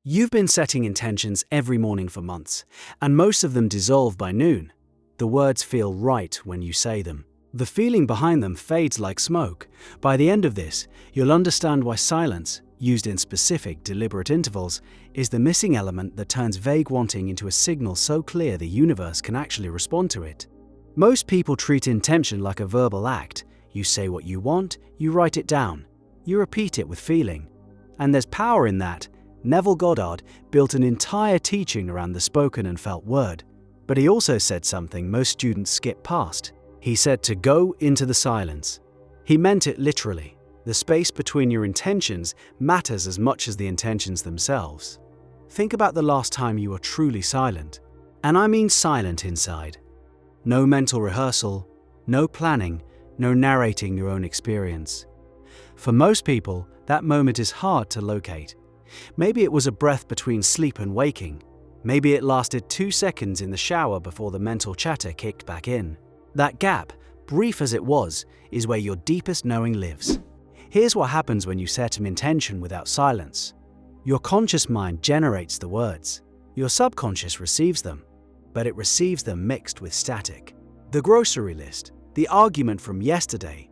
You've been setting intentions every morning for months, and most of them dissolve by noon. The words feel right when you say them. The feeling behind them fades like smoke. By the end of this, you'll understand why silence, used in specific, deliberate intervals, is the missing element that turns vague wanting into a signal so clear the universe can actually respond to it. Most people treat intention like a verbal act. You say what you want, you write it down, you repeat it with feeling. And there's power in that. Neville Goddard built an entire teaching around the spoken and felt word. But he also said something most students skip past. He said to go into the silence. He meant it literally. The space between your intentions matters as much as the intentions themselves. Think about the last time you were truly silent. And I mean silent inside. No mental rehearsal, no planning, no narrating your own experience. For most people, that moment is hard to locate. Maybe it was a breath between sleep and waking. Maybe it lasted 2 seconds in the shower before the mental chatter kicked back in. That gap, brief as it was, is where your deepest knowing lives. Here's what happens when you set an intention without silence. Your conscious mind generates the words. Your subconscious receives them, but it receives them mixed with static. The grocery list, the argument from yesterday,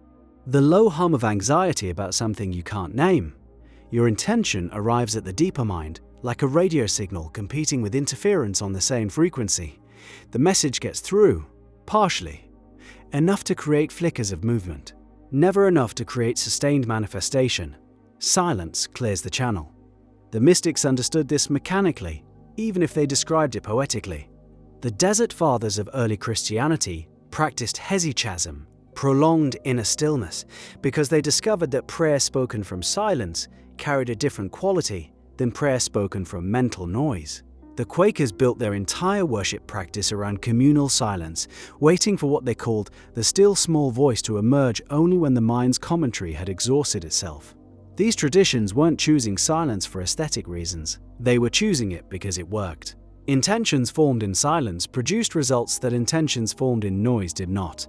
the low hum of anxiety about something you can't name. Your intention arrives at the deeper mind, like a radio signal competing with interference on the same frequency. The message gets through, partially. Enough to create flickers of movement. Never enough to create sustained manifestation. Silence clears the channel. The mystics understood this mechanically, even if they described it poetically. The Desert Fathers of early Christianity practiced hesychasm, prolonged inner stillness, because they discovered that prayer spoken from silence carried a different quality than prayer spoken from mental noise. The Quakers built their entire worship practice around communal silence, waiting for what they called the still small voice to emerge only when the mind's commentary had exhausted itself. These traditions weren't choosing silence for aesthetic reasons. They were choosing it because it worked. Intentions formed in silence produced results that intentions formed in noise did not.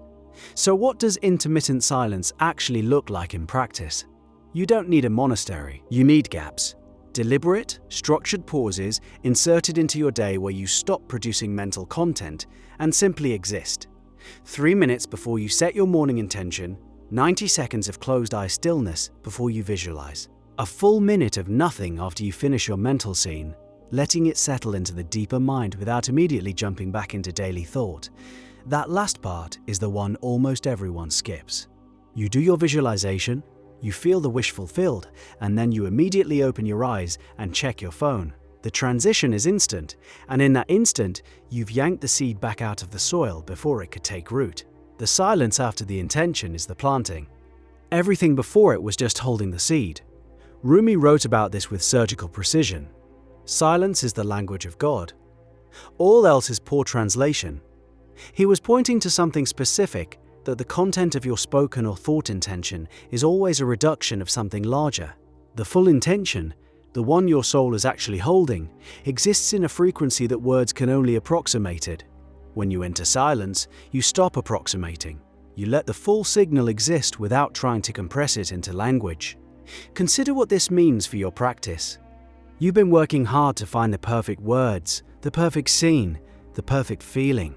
So what does intermittent silence actually look like in practice? You don't need a monastery, you need gaps. Deliberate, structured pauses inserted into your day where you stop producing mental content and simply exist. 3 minutes before you set your morning intention, 90 seconds of closed-eye stillness before you visualize. A full minute of nothing after you finish your mental scene, letting it settle into the deeper mind without immediately jumping back into daily thought. That last part is the one almost everyone skips. You do your visualization, you feel the wish fulfilled, and then you immediately open your eyes and check your phone. The transition is instant, and in that instant, you've yanked the seed back out of the soil before it could take root. The silence after the intention is the planting. Everything before it was just holding the seed. Rumi wrote about this with surgical precision. Silence is the language of God. All else is poor translation. He was pointing to something specific, that the content of your spoken or thought intention is always a reduction of something larger. The full intention, the one your soul is actually holding, exists in a frequency that words can only approximate it. When you enter silence, you stop approximating. You let the full signal exist without trying to compress it into language. Consider what this means for your practice. You've been working hard to find the perfect words, the perfect scene, the perfect feeling.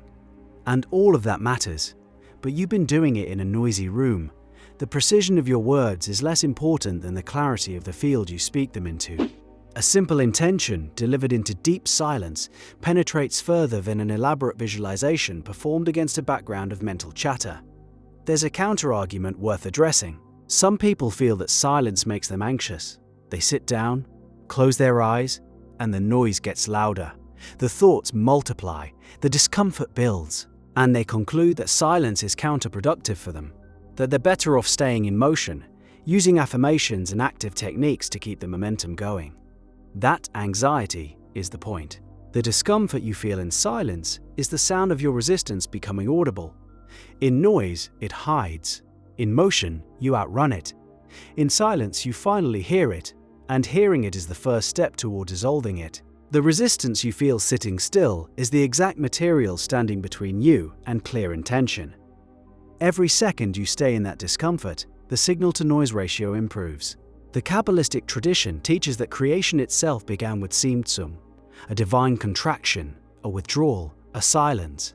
And all of that matters. But you've been doing it in a noisy room. The precision of your words is less important than the clarity of the field you speak them into. A simple intention delivered into deep silence penetrates further than an elaborate visualization performed against a background of mental chatter. There's a counter-argument worth addressing. Some people feel that silence makes them anxious. They sit down, close their eyes, and the noise gets louder. The thoughts multiply, the discomfort builds. And they conclude that silence is counterproductive for them, that they're better off staying in motion, using affirmations and active techniques to keep the momentum going. That anxiety is the point. The discomfort you feel in silence is the sound of your resistance becoming audible. In noise, it hides. In motion, you outrun it. In silence, you finally hear it, and hearing it is the first step toward dissolving it. The resistance you feel sitting still is the exact material standing between you and clear intention. Every second you stay in that discomfort, the signal-to-noise ratio improves. The Kabbalistic tradition teaches that creation itself began with Tzimtzum, a divine contraction, a withdrawal, a silence.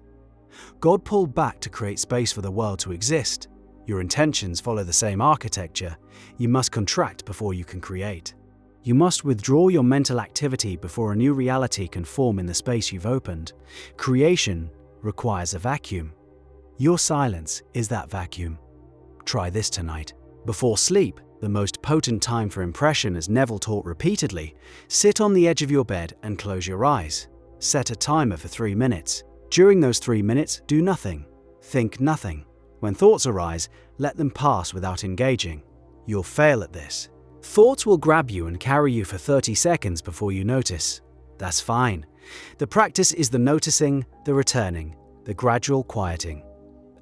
God pulled back to create space for the world to exist. Your intentions follow the same architecture. You must contract before you can create. You must withdraw your mental activity before a new reality can form in the space you've opened. Creation requires a vacuum. Your silence is that vacuum. Try this tonight. Before sleep, the most potent time for impression, as Neville taught repeatedly, sit on the edge of your bed and close your eyes. Set a timer for 3 minutes. During those 3 minutes, do nothing. Think nothing. When thoughts arise, let them pass without engaging. You'll fail at this. Thoughts will grab you and carry you for 30 seconds before you notice. That's fine. The practice is the noticing, the returning, the gradual quieting.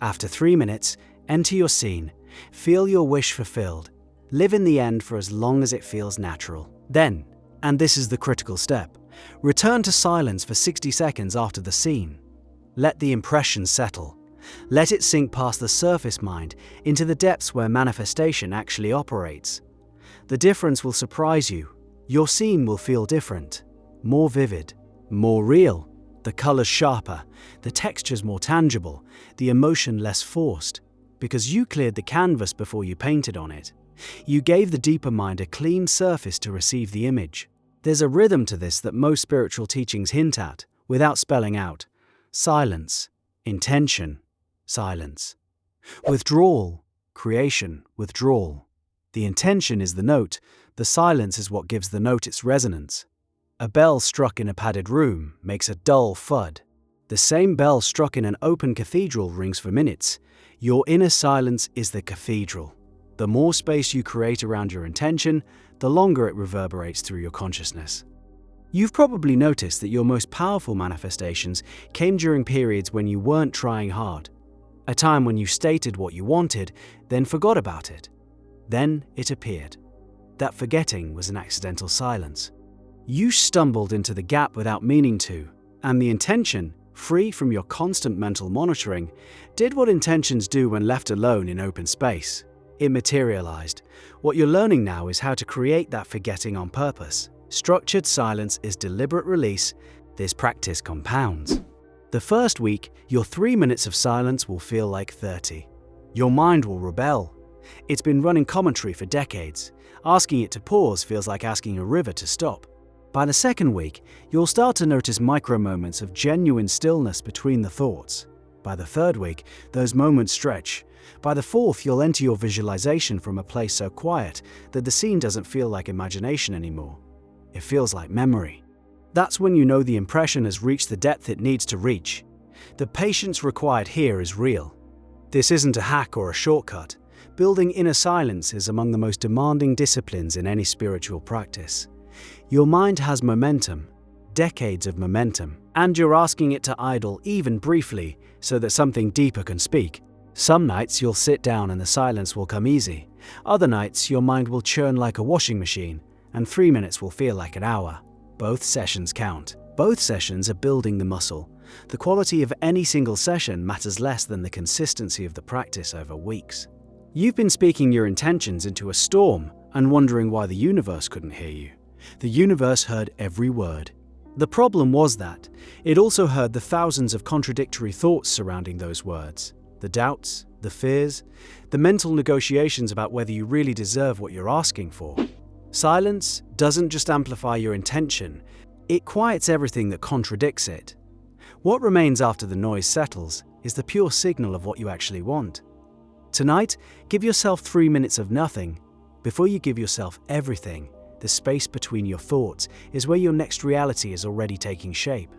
After 3 minutes, enter your scene. Feel your wish fulfilled. Live in the end for as long as it feels natural. Then, and this is the critical step, return to silence for 60 seconds after the scene. Let the impression settle. Let it sink past the surface mind into the depths where manifestation actually operates. The difference will surprise you. Your scene will feel different, more vivid, more real, the colors sharper, the textures more tangible, the emotion less forced, because you cleared the canvas before you painted on it. You gave the deeper mind a clean surface to receive the image. There's a rhythm to this that most spiritual teachings hint at, without spelling out. Silence, intention, silence. Withdrawal, creation, withdrawal. The intention is the note, the silence is what gives the note its resonance. A bell struck in a padded room makes a dull thud. The same bell struck in an open cathedral rings for minutes. Your inner silence is the cathedral. The more space you create around your intention, the longer it reverberates through your consciousness. You've probably noticed that your most powerful manifestations came during periods when you weren't trying hard. A time when you stated what you wanted, then forgot about it. Then it appeared. That forgetting was an accidental silence. You stumbled into the gap without meaning to, and the intention, free from your constant mental monitoring, did what intentions do when left alone in open space. It materialized. What you're learning now is how to create that forgetting on purpose. Structured silence is deliberate release. This practice compounds. The first week, your 3 minutes of silence will feel like 30. Your mind will rebel. It's been running commentary for decades. Asking it to pause feels like asking a river to stop. By the second week, you'll start to notice micro moments of genuine stillness between the thoughts. By the third week, those moments stretch. By the fourth, you'll enter your visualization from a place so quiet that the scene doesn't feel like imagination anymore. It feels like memory. That's when you know the impression has reached the depth it needs to reach. The patience required here is real. This isn't a hack or a shortcut. Building inner silence is among the most demanding disciplines in any spiritual practice. Your mind has momentum, decades of momentum, and you're asking it to idle even briefly so that something deeper can speak. Some nights you'll sit down and the silence will come easy. Other nights your mind will churn like a washing machine, and 3 minutes will feel like an hour. Both sessions count. Both sessions are building the muscle. The quality of any single session matters less than the consistency of the practice over weeks. You've been speaking your intentions into a storm and wondering why the universe couldn't hear you. The universe heard every word. The problem was that it also heard the thousands of contradictory thoughts surrounding those words. The doubts, the fears, the mental negotiations about whether you really deserve what you're asking for. Silence doesn't just amplify your intention, it quiets everything that contradicts it. What remains after the noise settles is the pure signal of what you actually want. Tonight, give yourself 3 minutes of nothing. Before you give yourself everything, the space between your thoughts is where your next reality is already taking shape.